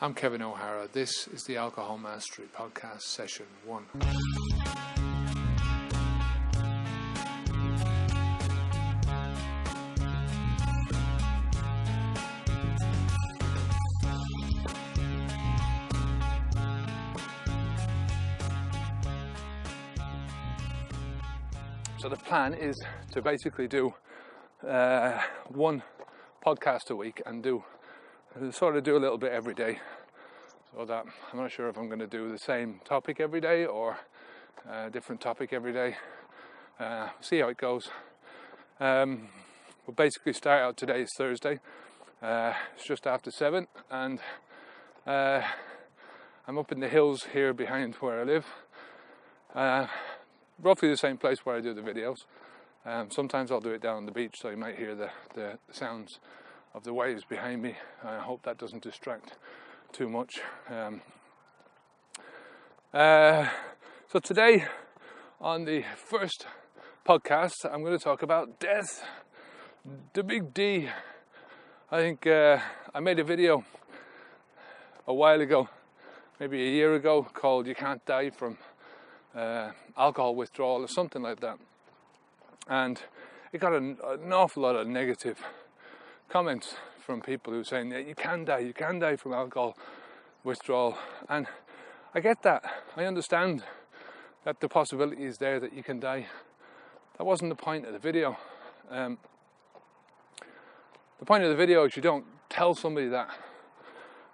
I'm Kevin O'Hara. This is the Alcohol Mastery Podcast, Session 1. So the plan is to basically do one podcast a week and do a little bit every day, so that I'm not sure if I'm going to do the same topic every day or a different topic every day. See how it goes. We'll basically start out. Today is Thursday. It's just after 7 and I'm up in the hills here behind where I live. Roughly the same place where I do the videos. Sometimes I'll do it down on the beach, so you might hear the sounds of the waves behind me. I hope that doesn't distract too much. So today, on the first podcast, I'm going to talk about death, the big D. I think I made a video a while ago, maybe a year ago, called "You Can't Die from Alcohol Withdrawal" or something like that, and it got an awful lot of negative comments from people who are saying that you can die from alcohol withdrawal. And I get that. I understand that the possibility is there that you can die. That wasn't the point of the video. The point of the video is you don't tell somebody that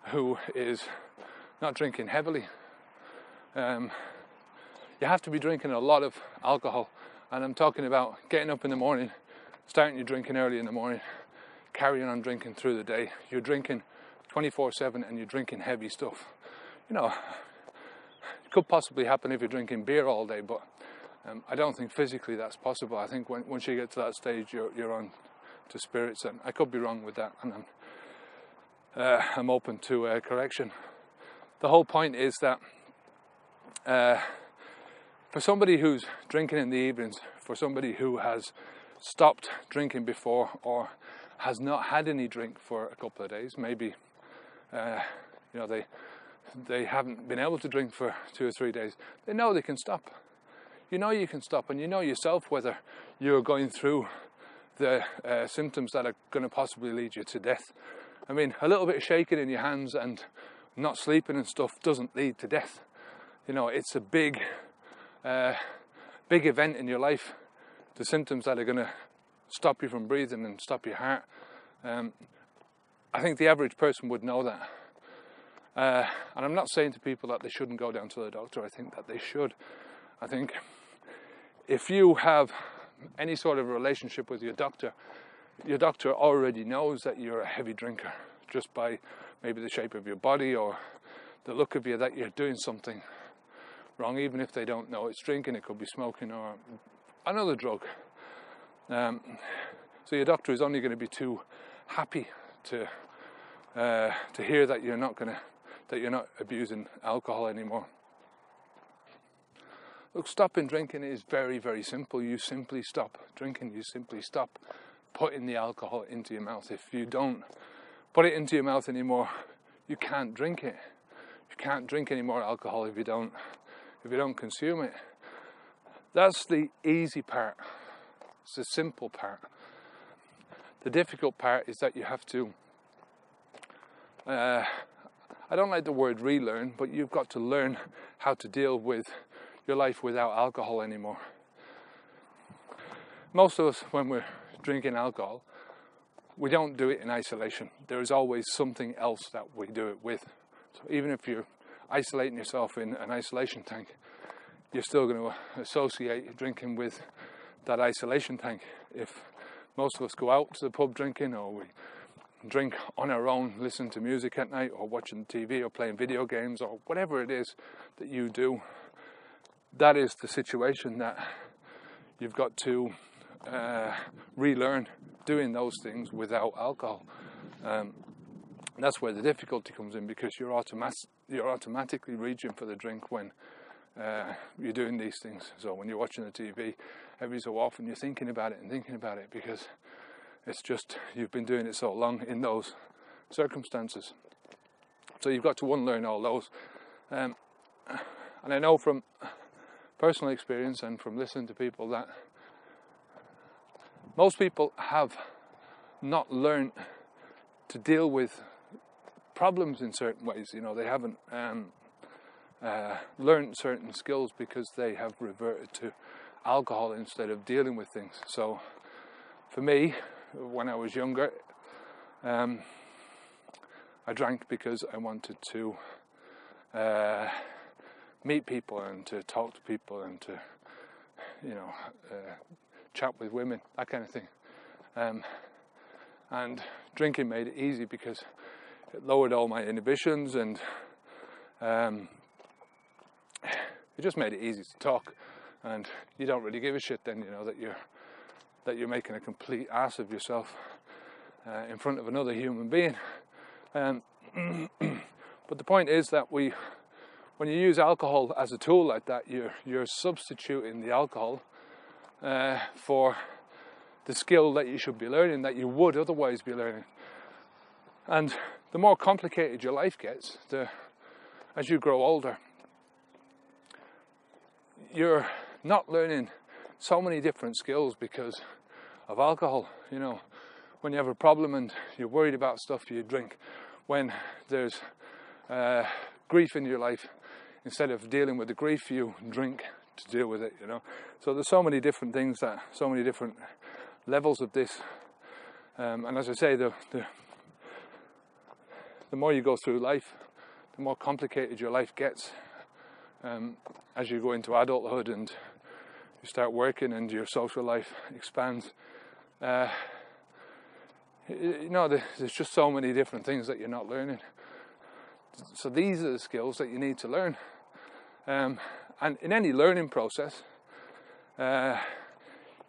who is not drinking heavily. You have to be drinking a lot of alcohol, and I'm talking about getting up in the morning, starting your drinking early in the morning, carrying on drinking through the day. You're drinking 24/7 and you're drinking heavy stuff. You know, it could possibly happen if you're drinking beer all day, but I don't think physically that's possible. I think once you get to that stage, you're on to spirits, and I could be wrong with that, and I'm open to correction. The whole point is that for somebody who's drinking in the evenings, for somebody who has stopped drinking before or has not had any drink for a couple of days, maybe they haven't been able to drink for 2 or 3 days, they know they can stop. You know you can stop, and you know yourself whether you're going through the symptoms that are going to possibly lead you to death. I mean, a little bit of shaking in your hands and not sleeping and stuff doesn't lead to death. You know, it's a big event in your life. The symptoms that are going to stop you from breathing and stop your heart. I think the average person would know that. And I'm not saying to people that they shouldn't go down to the doctor. I think that they should. I think if you have any sort of relationship with your doctor already knows that you're a heavy drinker, just by maybe the shape of your body or the look of you, that you're doing something wrong. Even if they don't know it's drinking, it could be smoking or another drug. So your doctor is only going to be too happy to hear that you're not abusing alcohol anymore. Look, stopping drinking is very, very simple. You simply stop drinking. You simply stop putting the alcohol into your mouth. If you don't put it into your mouth anymore, you can't drink it. You can't drink any more alcohol if you don't consume it. That's the easy part. It's the simple part. The difficult part is that you have to, I don't like the word relearn, but you've got to learn how to deal with your life without alcohol anymore. Most of us, when we're drinking alcohol, we don't do it in isolation. There is always something else that we do it with. So even if you're isolating yourself in an isolation tank, you're still going to associate drinking with that isolation tank. If most of us go out to the pub drinking, or we drink on our own, listen to music at night, or watching TV, or playing video games, or whatever it is that you do, that is the situation that you've got to relearn doing those things without alcohol. That's where the difficulty comes in, because you're automatically reaching for the drink when you're doing these things. So when you're watching the TV, every so often you're thinking about it because it's just, you've been doing it so long in those circumstances. So you've got to unlearn all those. And I know from personal experience and from listening to people that most people have not learned to deal with problems in certain ways. You know, they haven't learned certain skills because they have reverted to alcohol instead of dealing with things. So for me, when I was younger, I drank because I wanted to meet people and to talk to people and to, chat with women, that kind of thing. And drinking made it easy because it lowered all my inhibitions, and it just made it easy to talk. And you don't really give a shit then, that you're making a complete ass of yourself in front of another human being. But the point is that when you use alcohol as a tool like that, you're substituting the alcohol for the skill that you should be learning, that you would otherwise be learning. And the more complicated your life gets, as you grow older, you're not learning so many different skills because of alcohol. When you have a problem and you're worried about stuff, you drink. When there's grief in your life, instead of dealing with the grief, you drink to deal with it. So there's so many different things, so many different levels of this. And as I say, the more you go through life, the more complicated your life gets. As you go into adulthood and you start working and your social life expands, there's just so many different things that you're not learning. So these are the skills that you need to learn. And in any learning process, you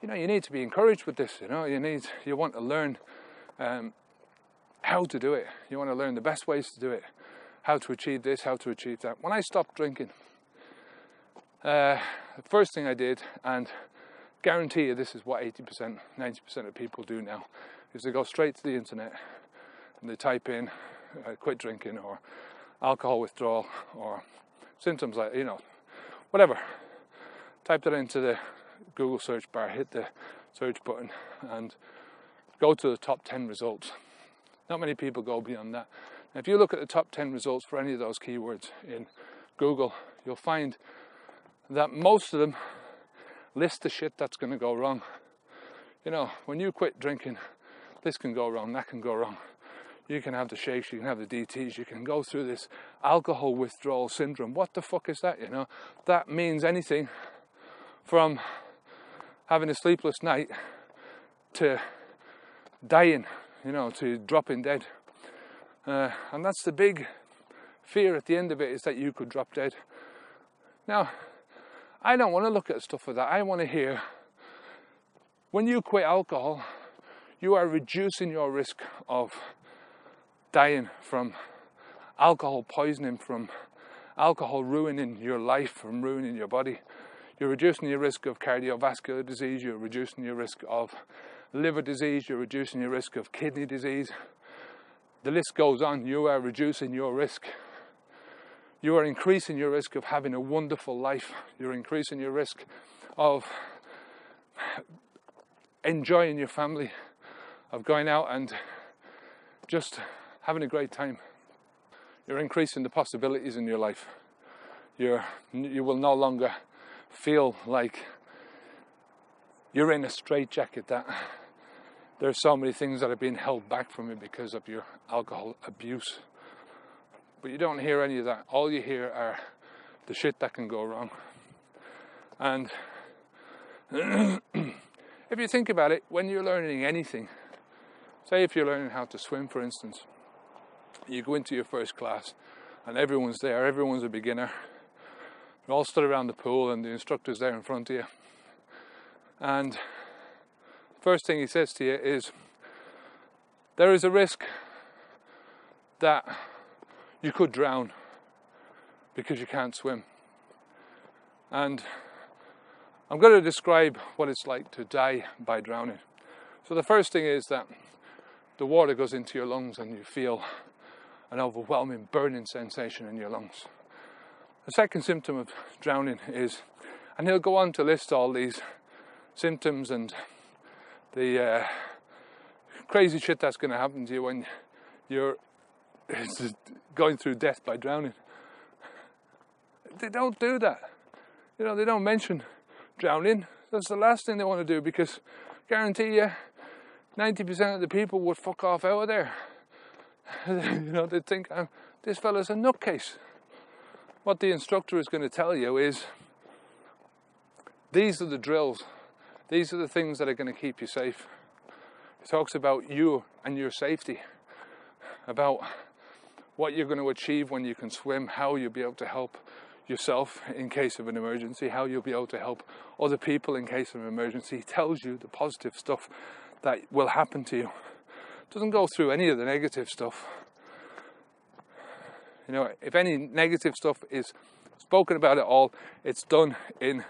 need to be encouraged with this. You want to learn how to do it. You want to learn the best ways to do it, how to achieve this, how to achieve that. When I stopped drinking, the first thing I did, and guarantee you this is what 80%, 90% of people do now, is they go straight to the internet and they type in quit drinking or alcohol withdrawal or symptoms like, whatever. Type that into the Google search bar, hit the search button and go to the top 10 results. Not many people go beyond that. Now, if you look at the top 10 results for any of those keywords in Google, you'll find that most of them list the shit that's going to go wrong. When you quit drinking, this can go wrong, that can go wrong. You can have the shakes, you can have the DTs, you can go through this alcohol withdrawal syndrome. What the fuck is that, That means anything from having a sleepless night to dying, to dropping dead. And that's the big fear at the end of it, is that you could drop dead. Now, I don't want to look at stuff like that. I want to hear, when you quit alcohol, you are reducing your risk of dying from alcohol poisoning, from alcohol ruining your life, from ruining your body. You're reducing your risk of cardiovascular disease, you're reducing your risk of liver disease, you're reducing your risk of kidney disease. The list goes on. You are reducing your risk. You are increasing your risk of having a wonderful life. You're increasing your risk of enjoying your family, of going out and just having a great time. You're increasing the possibilities in your life. You will no longer feel like you're in a straitjacket, that there's so many things that are being held back from you because of your alcohol abuse. But you don't hear any of that. All you hear are the shit that can go wrong. And if you think about it, when you're learning anything, say if you're learning how to swim, for instance, you go into your first class and everyone's there, everyone's a beginner. They're all stood around the pool and the instructor's there in front of you. And the first thing he says to you is, there is a risk that you could drown because you can't swim. And I'm going to describe what it's like to die by drowning. So the first thing is that the water goes into your lungs and you feel an overwhelming burning sensation in your lungs. The second symptom of drowning is, and he'll go on to list all these symptoms and the crazy shit that's going to happen to you when you're going through death by drowning. They don't do that. You know, they don't mention drowning. That's the last thing they want to do, because I guarantee you 90% of the people would fuck off out of there. You know, they think, this fella's a nutcase. What the instructor is going to tell you is, these are the drills. These are the things that are going to keep you safe. He talks about you and your safety, about what you're going to achieve when you can swim, how you'll be able to help yourself in case of an emergency, how you'll be able to help other people in case of an emergency. He tells you the positive stuff that will happen to you. Doesn't go through any of the negative stuff. You know, if any negative stuff is spoken about at all, it's done in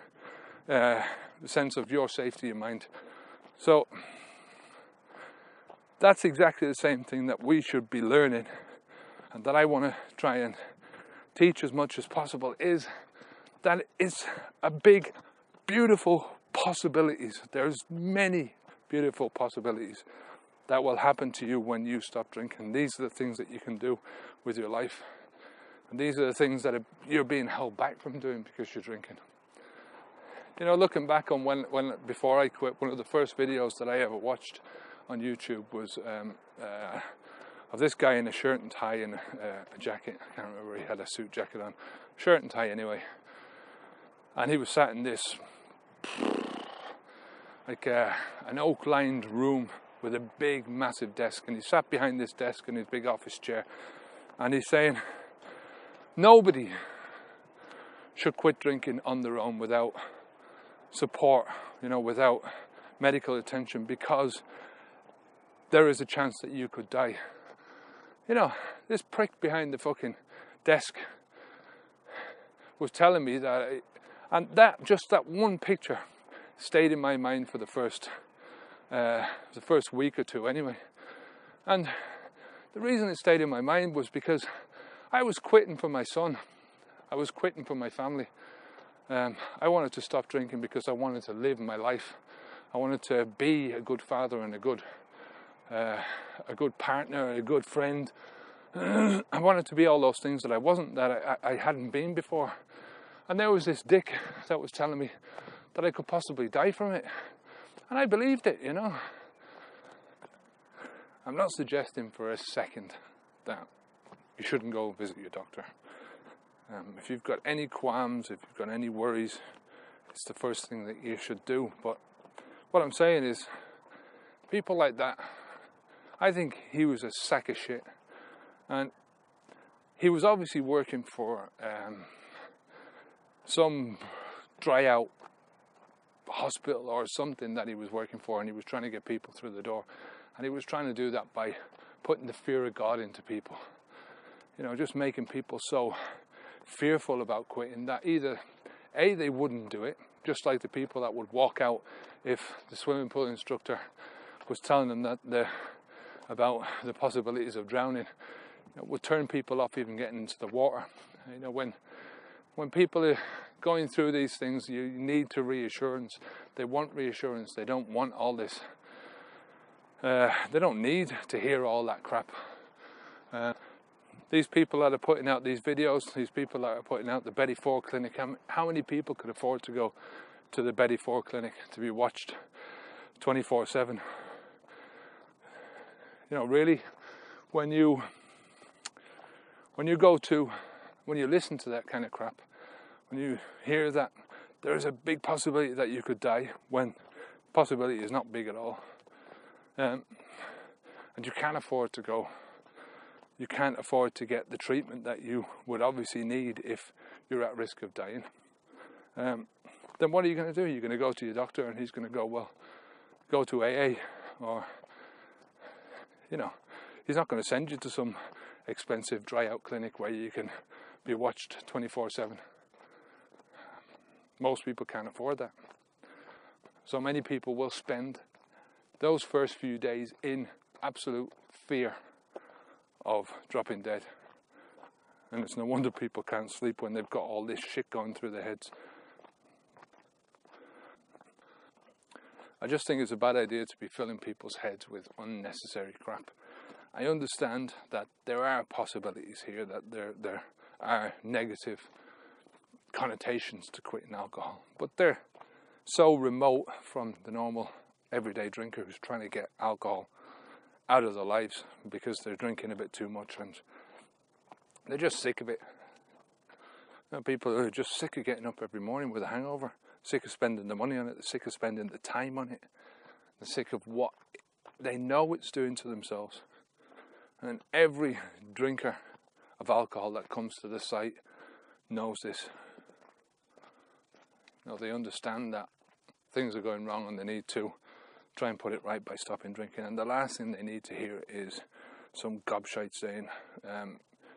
the sense of your safety in mind. So that's exactly the same thing that we should be learning, and that I want to try and teach as much as possible, is that it's a big, beautiful possibilities. There's many beautiful possibilities that will happen to you when you stop drinking. These are the things that you can do with your life. And these are the things that you're being held back from doing because you're drinking. You know, looking back on before I quit, one of the first videos that I ever watched on YouTube was of this guy in a shirt and tie and a jacket. I can't remember, he had a suit jacket on. Shirt and tie anyway. And he was sat in this, like an oak-lined room with a big, massive desk. And he sat behind this desk in his big office chair. And he's saying, nobody should quit drinking on their own without support, you know, without medical attention, because there is a chance that you could die. You know, this prick behind the fucking desk was telling me that, and just that one picture stayed in my mind for the first week or two anyway. And the reason it stayed in my mind was because I was quitting for my son. I was quitting for my family. I wanted to stop drinking because I wanted to live my life. I wanted to be a good father and a good partner, a good friend. I wanted to be all those things that I wasn't, that I hadn't been before. And there was this dick that was telling me that I could possibly die from it. And I believed it, you know. I'm not suggesting for a second that you shouldn't go visit your doctor. If you've got any qualms, if you've got any worries, it's the first thing that you should do. But what I'm saying is, people like that, I think he was a sack of shit. And he was obviously working for some dry out hospital or something that he was working for, and he was trying to get people through the door. And he was trying to do that by putting the fear of God into people. You know, just making people so fearful about quitting that either A, they wouldn't do it, just like the people that would walk out if the swimming pool instructor was telling them that about the possibilities of drowning. It would turn people off even getting into the water. You know, when people are going through these things, you need to reassurance. They want reassurance. They don't want all this. They don't need to hear all that crap. These people that are putting out these videos, these people that are putting out the Betty Ford Clinic, how many people could afford to go to the Betty Ford Clinic to be watched 24/7? You know, really, when you listen to that kind of crap, when you hear that there is a big possibility that you could die, when the possibility is not big at all, and you can't afford to go, you can't afford to get the treatment that you would obviously need if you're at risk of dying, then what are you going to do? You're going to go to your doctor and he's going to go, well, go to AA, or, you know, he's not going to send you to some expensive dry out clinic where you can be watched 24/7. Most people can't afford that. So many people will spend those first few days in absolute fear of dropping dead. And it's no wonder people can't sleep when they've got all this shit going through their heads. I just think it's a bad idea to be filling people's heads with unnecessary crap. I understand that there are possibilities here, that there are negative connotations to quitting alcohol, but they're so remote from the normal everyday drinker who's trying to get alcohol out of their lives because they're drinking a bit too much and they're just sick of it. You know, people are just sick of getting up every morning with a hangover, sick of spending the money on it, they're sick of spending the time on it, they're sick of what they know it's doing to themselves. And every drinker of alcohol that comes to the site knows this. You know, they understand that things are going wrong and they need to try and put it right by stopping drinking. And the last thing they need to hear is some gobshite saying,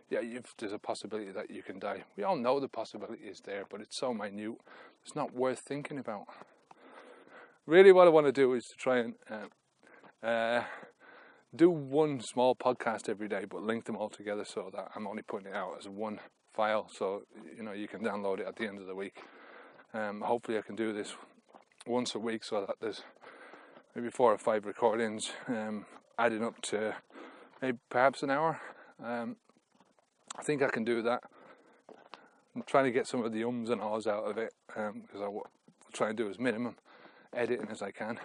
yeah, there's a possibility that you can die. We all know the possibility is there, but it's so minute, it's not worth thinking about. Really what I want to do is to try and do one small podcast every day, but link them all together so that I'm only putting it out as one file, so you know you can download it at the end of the week. Hopefully I can do this once a week so that there's maybe 4 or 5 recordings adding up to maybe perhaps an hour. I think I can do that. I'm trying to get some of the ums and ahs out of it because I'll try and do as minimum editing as I can.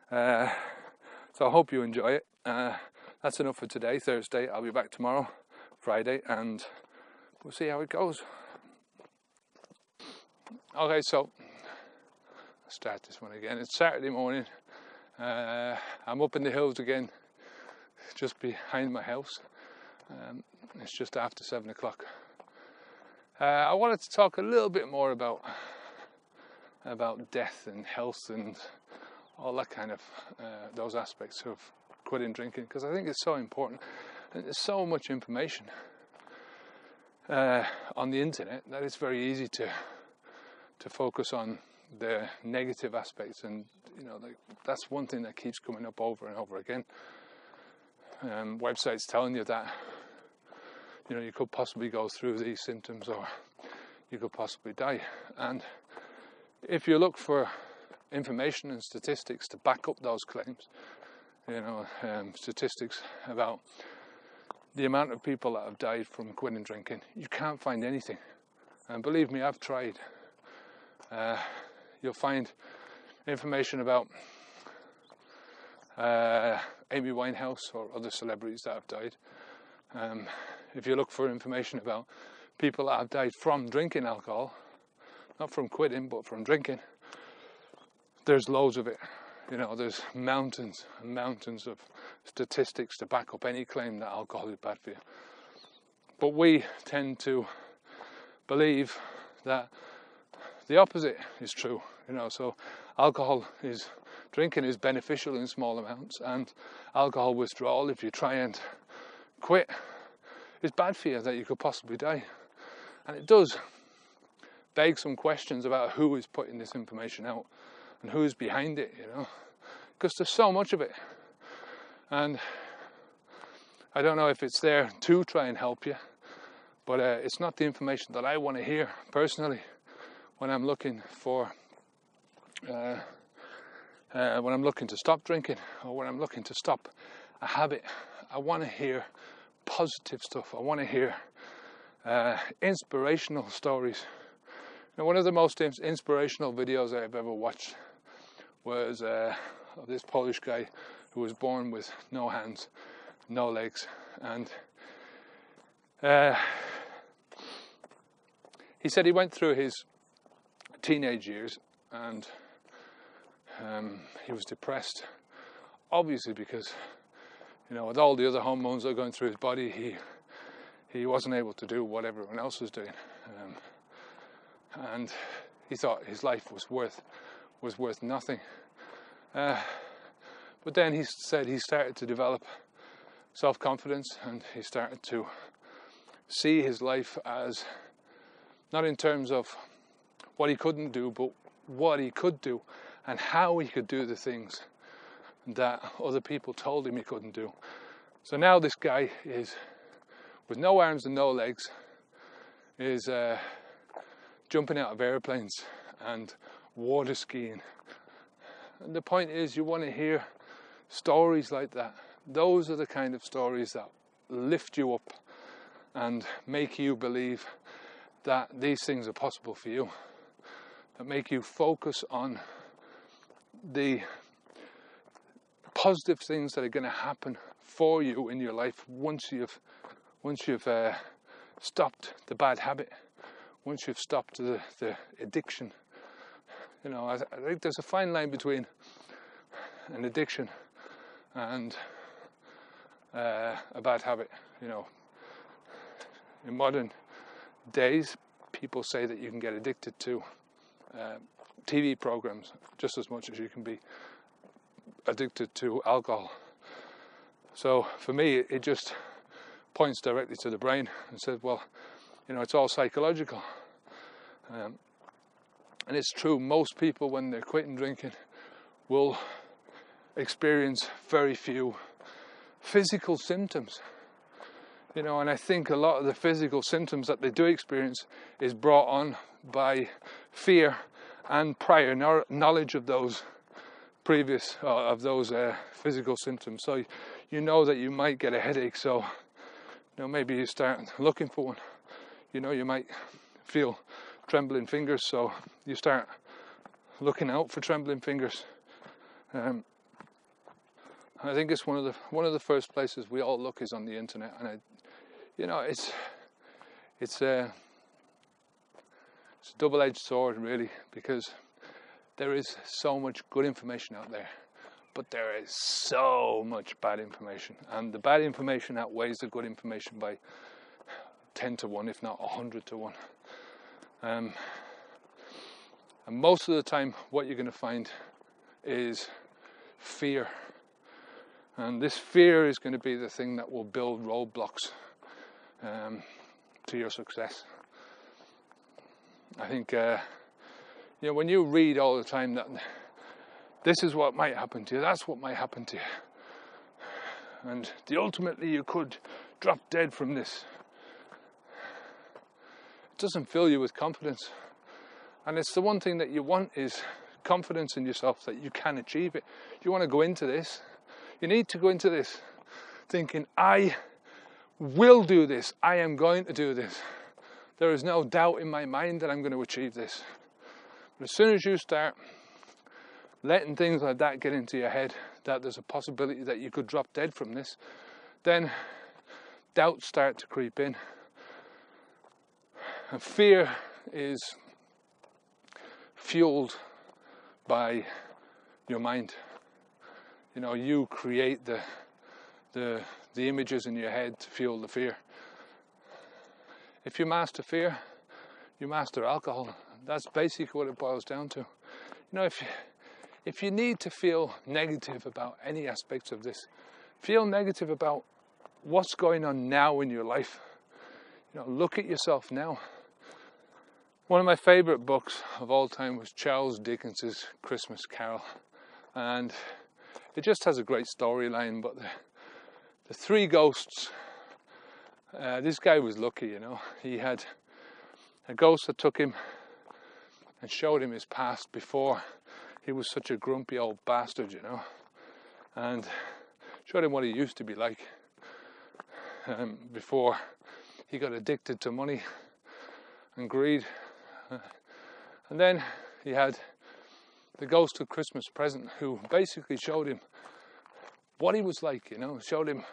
So I hope you enjoy it. That's enough for today, Thursday. I'll be back tomorrow, Friday, and we'll see how it goes. Okay, so let's start this one again. It's Saturday morning. I'm up in the hills again, just behind my house. It's just after 7 o'clock. I wanted to talk a little bit more about death and health and all that kind of those aspects of quitting drinking, because I think it's so important. And there's so much information on the internet that it's very easy to focus on the negative aspects, and you know, that's one thing that keeps coming up over and over again. Websites telling you that you know you could possibly go through these symptoms or you could possibly die. And if you look for information and statistics to back up those claims, you know, statistics about the amount of people that have died from quitting drinking, you can't find anything. And believe me, I've tried. You'll find information about Amy Winehouse or other celebrities that have died. If you look for information about people that have died from drinking alcohol, not from quitting, but from drinking, there's loads of it. You know, there's mountains and mountains of statistics to back up any claim that alcohol is bad for you. But we tend to believe that the opposite is true. You know, so drinking is beneficial in small amounts, and alcohol withdrawal, if you try and quit, is bad for you, that you could possibly die. And it does beg some questions about who is putting this information out and who's behind it, you know, because there's so much of it. And I don't know if it's there to try and help you, but it's not the information that I want to hear personally when I'm looking for when I'm looking to stop drinking, or when I'm looking to stop a habit. I want to hear positive stuff. I want to hear inspirational stories. Now, one of the most inspirational videos I've ever watched was of this Polish guy who was born with no hands, no legs, and he said he went through his teenage years and he was depressed, obviously, because you know, with all the other hormones that are going through his body, he wasn't able to do what everyone else was doing, and he thought his life was worth nothing. But then he said he started to develop self-confidence, and he started to see his life as not in terms of what he couldn't do, but what he could do and how he could do the things that other people told him he couldn't do. So now this guy is with no arms and no legs, is jumping out of airplanes and water skiing. And the point is, you want to hear stories like that. Those are the kind of stories that lift you up and make you believe that these things are possible for you, that make you focus on the positive things that are going to happen for you in your life once you've stopped the bad habit, once you've stopped the addiction. You know, I think there's a fine line between an addiction and a bad habit. You know, in modern days, people say that you can get addicted to TV programs just as much as you can be addicted to alcohol. So for me, it just points directly to the brain and says, well, you know, it's all psychological. And it's true, most people when they're quitting drinking will experience very few physical symptoms. You know, and I think a lot of the physical symptoms that they do experience is brought on by fear and prior knowledge of those previous physical symptoms. So you know that you might get a headache, so you know, maybe you start looking for one. You know, you might feel trembling fingers, so you start looking out for trembling fingers. I think it's one of the first places we all look is on the internet, and it's a double-edged sword, really, because there is so much good information out there, but there is so much bad information, and the bad information outweighs the good information by 10 to 1, if not 100 to 1. And most of the time, what you're going to find is fear. And this fear is going to be the thing that will build roadblocks to your success. I think, when you read all the time that this is what might happen to you, that's what might happen to you, and ultimately you could drop dead from this, it doesn't fill you with confidence. And it's the one thing that you want is confidence in yourself that you can achieve it. You want to go into this. You need to go into this thinking, I will do this. I am going to do this. There is no doubt in my mind that I'm going to achieve this. But as soon as you start letting things like that get into your head, that there's a possibility that you could drop dead from this, then doubts start to creep in. And fear is fueled by your mind. You know, you create the images in your head to fuel the fear. If you master fear, you master alcohol. That's basically what it boils down to. You know, if you need to feel negative about any aspects of this, feel negative about what's going on now in your life. You know, look at yourself now. One of my favorite books of all time was Charles Dickens's Christmas Carol, and it just has a great storyline. But the three ghosts, this guy was lucky, you know. He had a ghost that took him and showed him his past before he was such a grumpy old bastard, you know, and showed him what he used to be like before he got addicted to money and greed. And then he had the ghost of Christmas present, who basically showed him what he was like, you know, showed him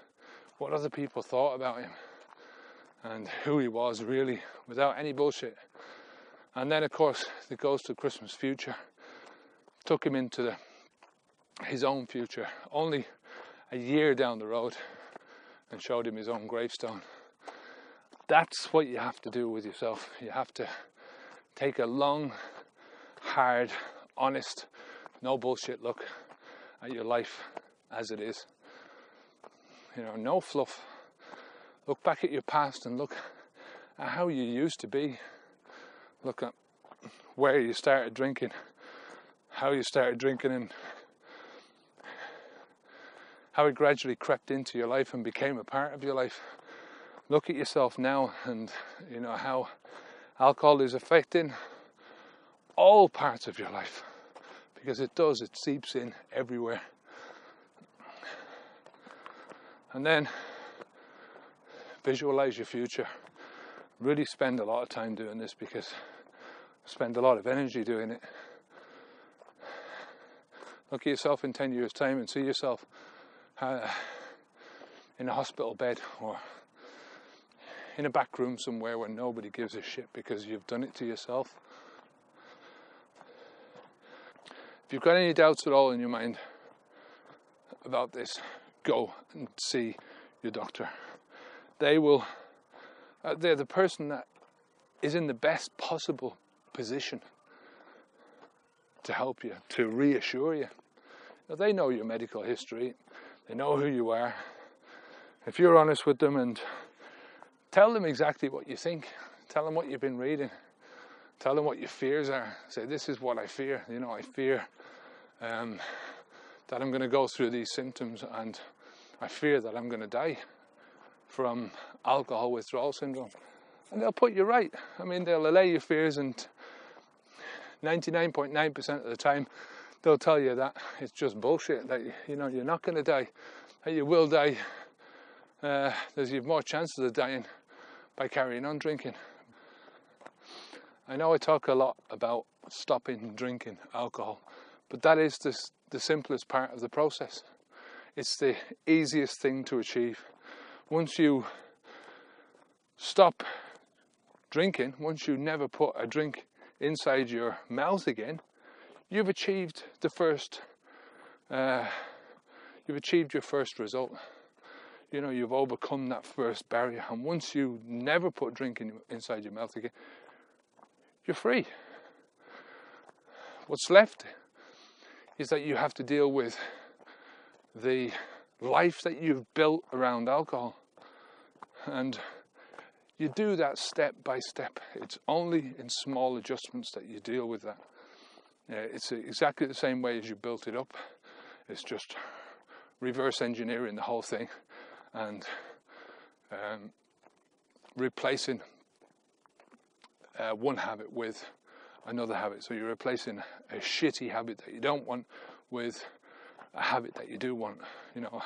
what other people thought about him and who he was really, without any bullshit. And then, of course, the ghost of Christmas future took him into his own future, only a year down the road, and showed him his own gravestone. That's what you have to do with yourself. You have to take a long, hard, honest, no bullshit look at your life as it is. You know, no fluff. Look back at your past and look at how you used to be. Look at where you started drinking, how you started drinking, and how it gradually crept into your life and became a part of your life. look at yourself now and you know how alcohol is affecting all parts of your life, because it does, it seeps in everywhere. And then visualize your future. Really spend a lot of time doing this, because I spend a lot of energy doing it. Look at yourself in 10 years' time and see yourself in a hospital bed or in a back room somewhere where nobody gives a shit because you've done it to yourself. If you've got any doubts at all in your mind about this, go and see your doctor. They're the person that is in the best possible position to help you, to reassure you. Now, they know your medical history, they know who you are. If you're honest with them and tell them exactly what you think, tell them what you've been reading, tell them what your fears are. Say, this is what I fear. You know, I fear that I'm going to go through these symptoms, and I fear that I'm going to die from alcohol withdrawal syndrome. And they'll put you right. I mean, they'll allay your fears, and 99.9% of the time they'll tell you that it's just bullshit, that you know you're not going to die, that you will die. You've more chances of dying by carrying on drinking. I know I talk a lot about stopping drinking alcohol, but that is the simplest part of the process. It's the easiest thing to achieve. Once you stop drinking, once you never put a drink inside your mouth again, you've achieved your first result. You know, you've overcome that first barrier. And once you never put drinking inside your mouth again, you're free. What's left is that you have to deal with the life that you've built around alcohol. And you do that step by step. It's only in small adjustments that you deal with that. It's exactly the same way as you built it up. It's just reverse engineering the whole thing and replacing one habit with another habit. So you're replacing a shitty habit that you don't want with a habit that you do want. You know,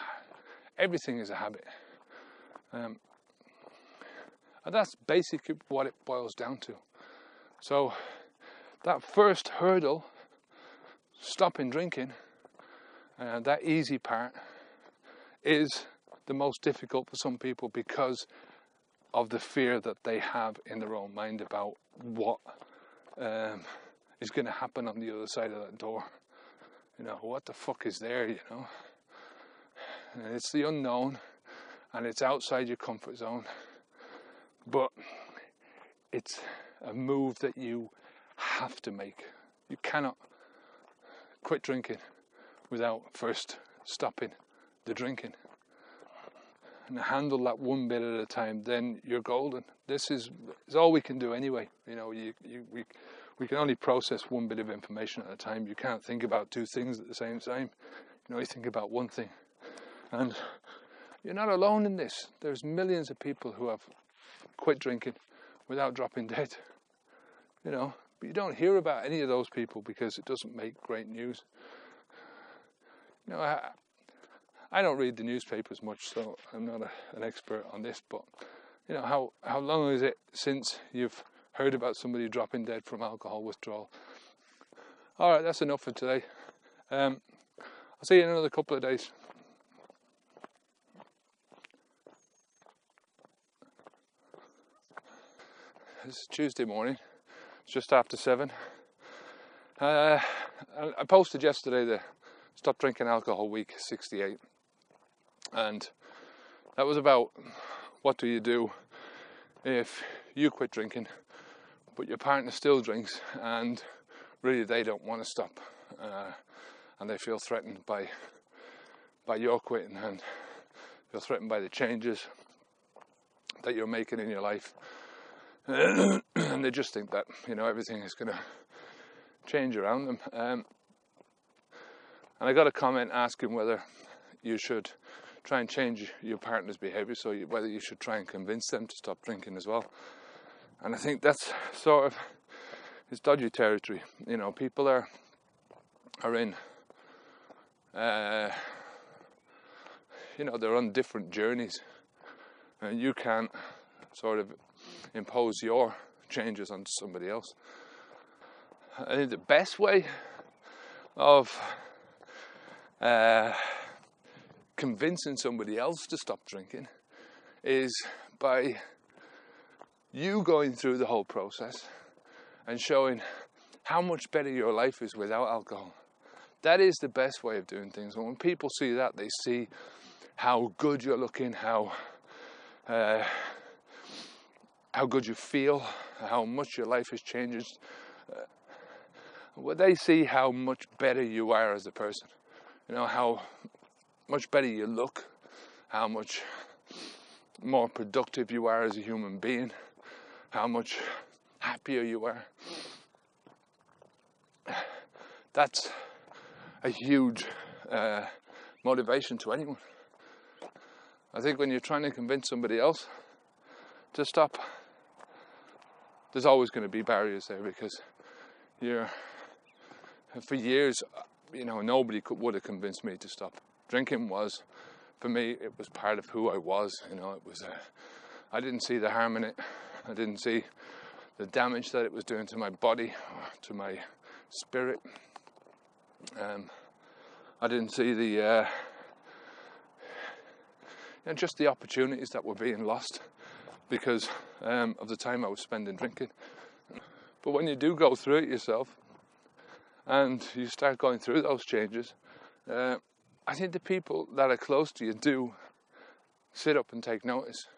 everything is a habit. And that's basically what it boils down to. So that first hurdle, stopping drinking, that easy part, is the most difficult for some people because of the fear that they have in their own mind about what is going to happen on the other side of that door. You know, what the fuck is there, you know? And it's the unknown, and it's outside your comfort zone. But it's a move that you have to make. You cannot quit drinking without first stopping the drinking. And handle that one bit at a time, then you're golden. This is all we can do anyway. You know, we can only process one bit of information at a time. You can't think about two things at the same time. You know, you think about one thing. And you're not alone in this. There's millions of people who have quit drinking without dropping dead. You know, but you don't hear about any of those people because it doesn't make great news. You know, I don't read the newspapers much, so I'm not an expert on this, but you know, how long is it since you've heard about somebody dropping dead from alcohol withdrawal? Alright, that's enough for today. I'll see you in another couple of days. It's Tuesday morning, it's just after 7. I posted yesterday the Stop Drinking Alcohol Week 68. And that was about what do you do if you quit drinking but your partner still drinks and really they don't want to stop and they feel threatened by your quitting and feel threatened by the changes that you're making in your life and they just think that, you know, everything is going to change around them. And I got a comment asking whether you should try and change your partner's behaviour, so whether you should try and convince them to stop drinking as well. And I think that's sort of, it's dodgy territory. You know, people are in, you know, they're on different journeys, and you can't sort of impose your changes onto somebody else. I think the best way of convincing somebody else to stop drinking is by you going through the whole process and showing how much better your life is without alcohol. That is the best way of doing things. And when people see that, they see how good you're looking, how good you feel, how much your life has changed. When they see how much better you are as a person, you know, how much better you look, how much more productive you are as a human being, how much happier you are, that's a huge motivation to anyone. I think when you're trying to convince somebody else to stop, there's always going to be barriers there, because for years, you know, nobody would have convinced me to stop. Drinking was, for me, it was part of who I was. You know, it was. I didn't see the harm in it. I didn't see the damage that it was doing to my body, to my spirit. I didn't see the just the opportunities that were being lost because of the time I was spending drinking. But when you do go through it yourself and you start going through those changes, I think the people that are close to you do sit up and take notice.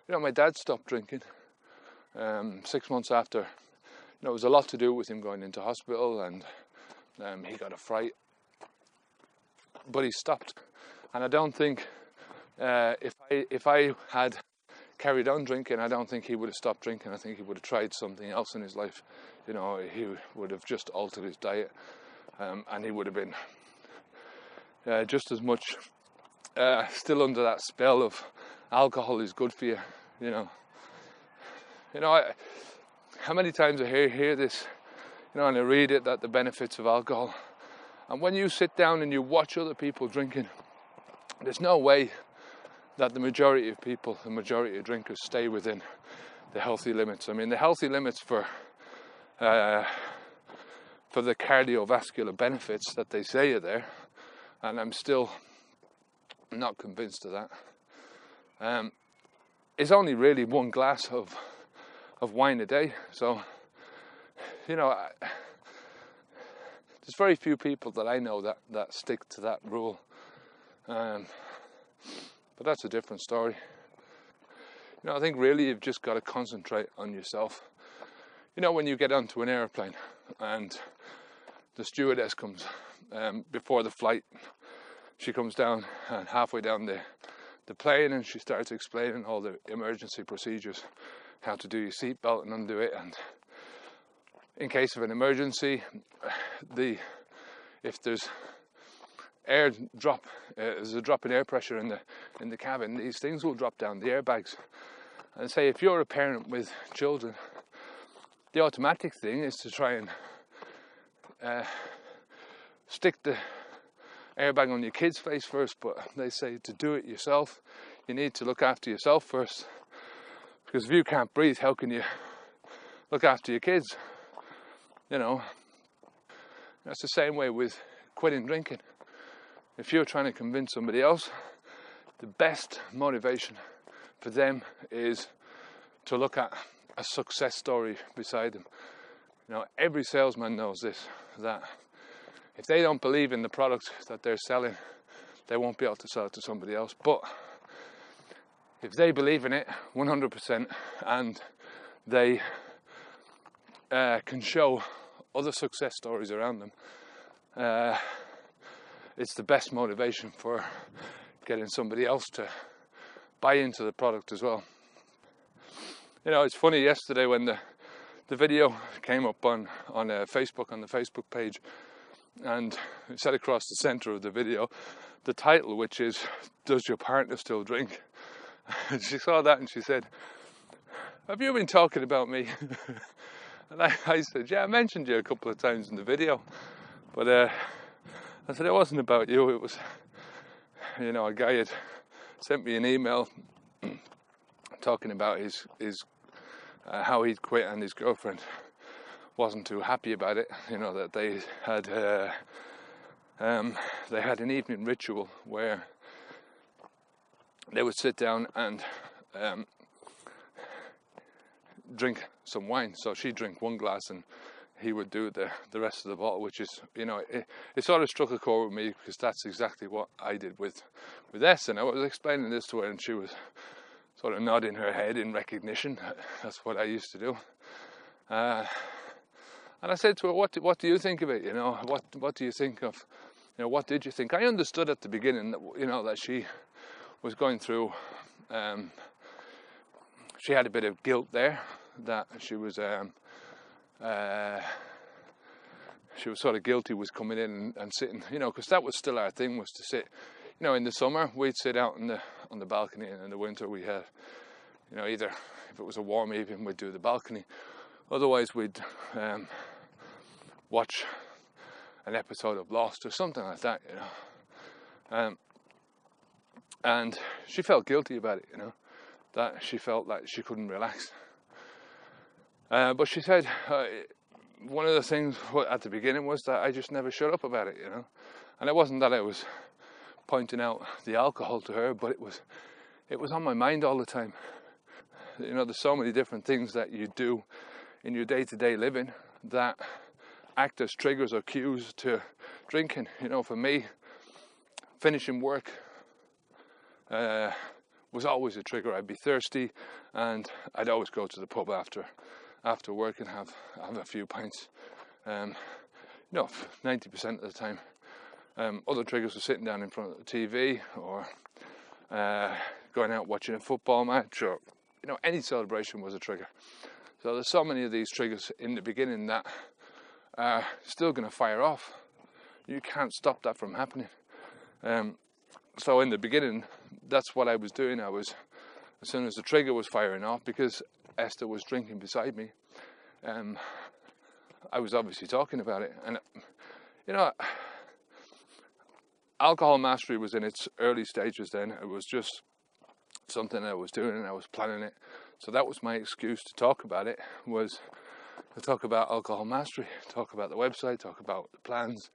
You know, my dad stopped drinking 6 months after. You know, it was a lot to do with him going into hospital, and he got a fright. But he stopped, and I don't think if I had carried on drinking, I don't think he would have stopped drinking. I think he would have tried something else in his life. You know, he would have just altered his diet, and he would have been just as much still under that spell of alcohol is good for you. You know, how many times I hear this, you know, and I read it, that the benefits of alcohol. And when you sit down and you watch other people drinking, there's no way that the majority of people, the majority of drinkers, stay within the healthy limits. I mean, the healthy limits for the cardiovascular benefits that they say are there, and I'm still not convinced of that, is only really 1 glass of wine a day. So, you know, there's very few people that I know that stick to that rule. But that's a different story. You know, I think really you've just got to concentrate on yourself. You know, when you get onto an airplane and the stewardess comes before the flight, she comes down and halfway down the plane, and she starts explaining all the emergency procedures, how to do your seatbelt and undo it, and in case of an emergency, if there's there's a drop in air pressure in the cabin, these things will drop down the airbags. And say if you're a parent with children, the automatic thing is to try and stick the airbag on your kid's face first, but they say to do it yourself, you need to look after yourself first, because if you can't breathe, how can you look after your kids? You know, that's the same way with quitting drinking. If you're trying to convince somebody else, the best motivation for them is to look at a success story beside them. You know, every salesman knows this, that if they don't believe in the product that they're selling, they won't be able to sell it to somebody else. But if they believe in it 100% and they can show other success stories around them, it's the best motivation for getting somebody else to buy into the product as well. You know, it's funny, yesterday when the video came up on Facebook, on the Facebook page, And it said across the center of the video the title, which is, "Does your partner still drink?" And she saw that and she said, "Have you been talking about me?" And I said, "Yeah, I mentioned you a couple of times in the video, but I said it wasn't about you. It was, a guy had sent me an email talking about his how he'd quit, and his girlfriend wasn't too happy about it. That they had an evening ritual where they would sit down and drink some wine. So she'd drink one glass and he would do the rest of the bottle, which is, it sort of struck a chord with me, because that's exactly what I did with S. And I was explaining this to her, and she was sort of nodding her head in recognition. That's what I used to do. And I said to her, what do you think of it? What do you think of, what did you think? I understood at the beginning that, that she was going through, she had a bit of guilt there, that she was sort of guilty, was coming in and sitting, because that was still our thing, was to sit, in the summer we'd sit out on the balcony, and in the winter we had, either if it was a warm evening we'd do the balcony, otherwise we'd watch an episode of Lost or something like that, and she felt guilty about it, that she felt like she couldn't relax. But she said one of the things at the beginning was that I just never shut up about it, and it wasn't that I was pointing out the alcohol to her, but it was on my mind all the time. There's so many different things that you do in your day-to-day living that act as triggers or cues to drinking. For me, finishing work was always a trigger. I'd be thirsty, and I'd always go to the pub after work and have a few pints. 90% of the time. Other triggers were sitting down in front of the TV, or going out watching a football match, or any celebration was a trigger. So there's so many of these triggers in the beginning that are still going to fire off. You can't stop that from happening. So in the beginning, that's what I was doing. As soon as the trigger was firing off, because Esther was drinking beside me, I was obviously talking about it. And alcohol mastery was in its early stages then. It was just something I was doing, and I was planning it. So that was my excuse to talk about it, was to talk about alcohol mastery, talk about the website, talk about the plans.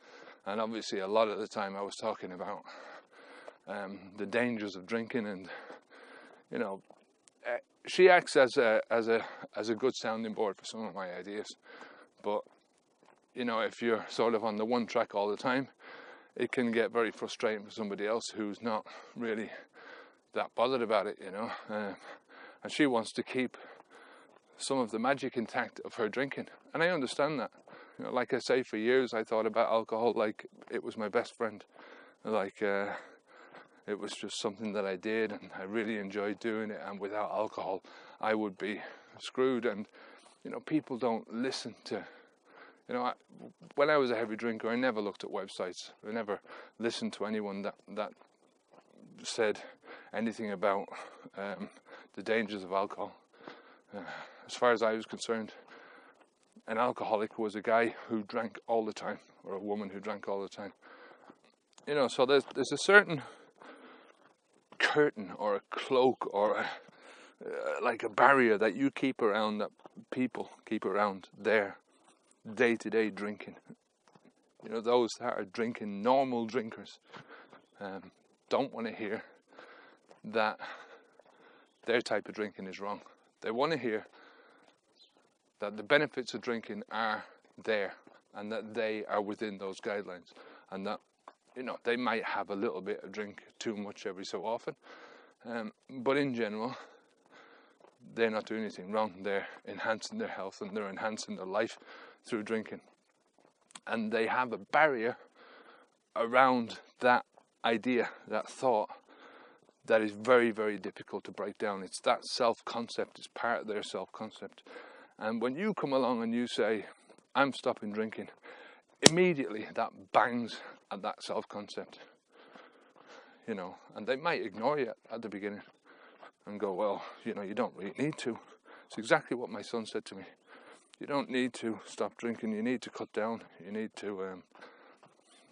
And obviously a lot of the time I was talking about the dangers of drinking, and she acts as a good sounding board for some of my ideas. But if you're sort of on the one track all the time, it can get very frustrating for somebody else who's not really that bothered about it, and she wants to keep some of the magic intact of her drinking, and I understand that. Like I say, for years I thought about alcohol like it was my best friend, like it was just something that I did, and I really enjoyed doing it, and without alcohol I would be screwed. And people don't listen to, when I was a heavy drinker, I never looked at websites. I never listened to anyone that said anything about the dangers of alcohol. As far as I was concerned, an alcoholic was a guy who drank all the time, or a woman who drank all the time. So there's a certain curtain or a cloak or like a barrier that you keep around, that people keep around their day-to-day drinking. Those that are drinking, normal drinkers, don't want to hear that their type of drinking is wrong. They want to hear that the benefits of drinking are there, and that they are within those guidelines, and that they might have a little bit of drink too much every so often, but in general they're not doing anything wrong. They're enhancing their health, and they're enhancing their life through drinking, and they have a barrier around that idea, that thought, that is very, very difficult to break down. It's that self-concept, it's part of their self-concept. And when you come along and you say, I'm stopping drinking, immediately that bangs at that self-concept, you know, and they might ignore you at the beginning and go, well, you know, you don't really need to. It's exactly what my son said to me. You don't need to stop drinking, you need to cut down, you need to,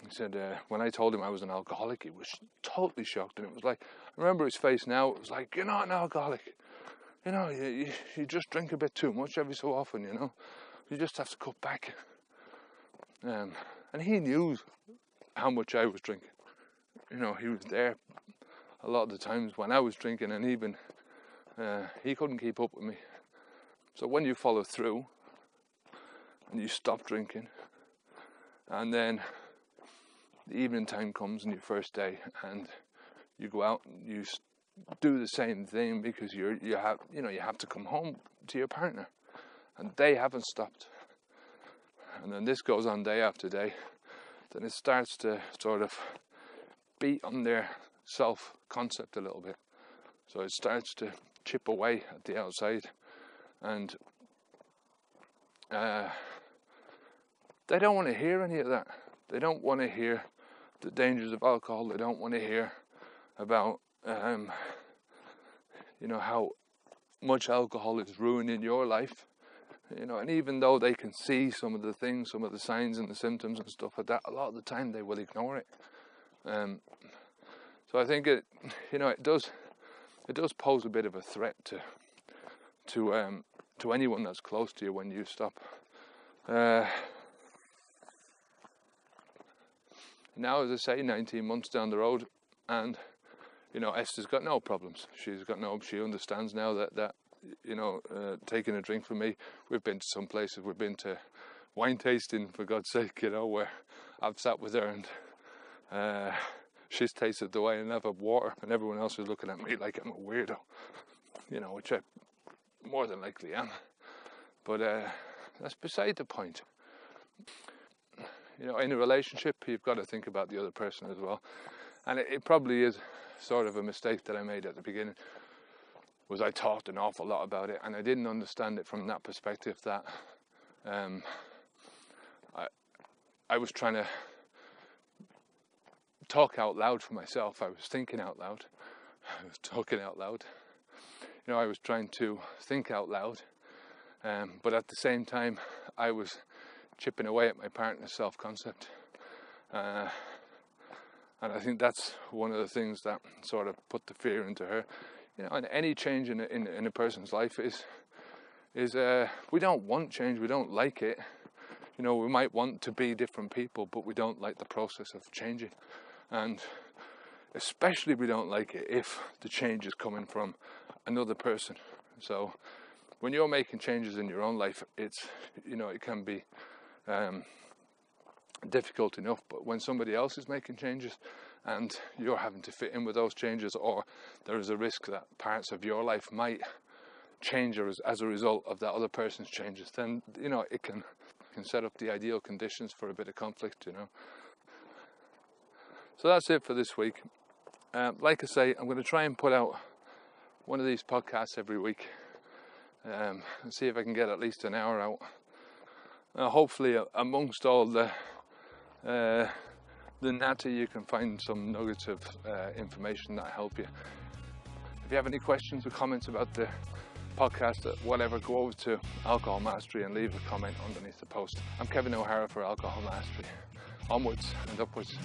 he said, when I told him I was an alcoholic, he was totally shocked, and it was like, I remember his face now, it was like, you're not an alcoholic, you know, you just drink a bit too much every so often, you know, you just have to cut back. And he knew how much I was drinking, you know, he was there a lot of the times when I was drinking, and even he couldn't keep up with me. So when you follow through and you stop drinking, and then the evening time comes on your first day and you go out and you do the same thing because you have to come home to your partner, and they haven't stopped, and then this goes on day after day, then it starts to sort of beat on their self-concept a little bit. So it starts to chip away at the outside, and they don't want to hear any of that. They don't want to hear the dangers of alcohol. They don't want to hear about you know, how much alcohol is ruining your life, you know. And even though they can see some of the things, some of the signs and the symptoms and stuff like that, a lot of the time they will ignore it. So I think it does pose a bit of a threat to anyone that's close to you when you stop. Now, as I say, 19 months down the road, and you know, Esther's got no problems. She understands now that you know, taking a drink from me. We've been to some places. We've been to wine tasting, for God's sake, you know, where I've sat with her and she's tasted the wine and I've had water, and everyone else is looking at me like I'm a weirdo, you know, which I more than likely am. But that's beside the point. You know, in a relationship, you've got to think about the other person as well. And it probably is sort of a mistake that I made at the beginning, was I talked an awful lot about it, and I didn't understand it from that perspective, that I was trying to talk out loud for myself. I was thinking out loud. I was talking out loud. You know, I was trying to think out loud, but at the same time, I was chipping away at my partner's self-concept. And I think that's one of the things that sort of put the fear into her. You know, and any change in a person's life is we don't want change, we don't like it. You know, we might want to be different people, but we don't like the process of changing. And especially we don't like it if the change is coming from another person. So when you're making changes in your own life, it's, you know, it can be difficult enough, but when somebody else is making changes and you're having to fit in with those changes, or there is a risk that parts of your life might change as a result of that other person's changes, then, you know, it can set up the ideal conditions for a bit of conflict, you know. So that's it for this week. Like I say, I'm going to try and put out one of these podcasts every week, and see if I can get at least an hour out. Hopefully amongst all the natter, you can find some nuggets of information that help you. If you have any questions or comments about the podcast, whatever, go over to Alcohol Mastery and leave a comment underneath the post. I'm Kevin O'Hara for Alcohol Mastery. Onwards and upwards.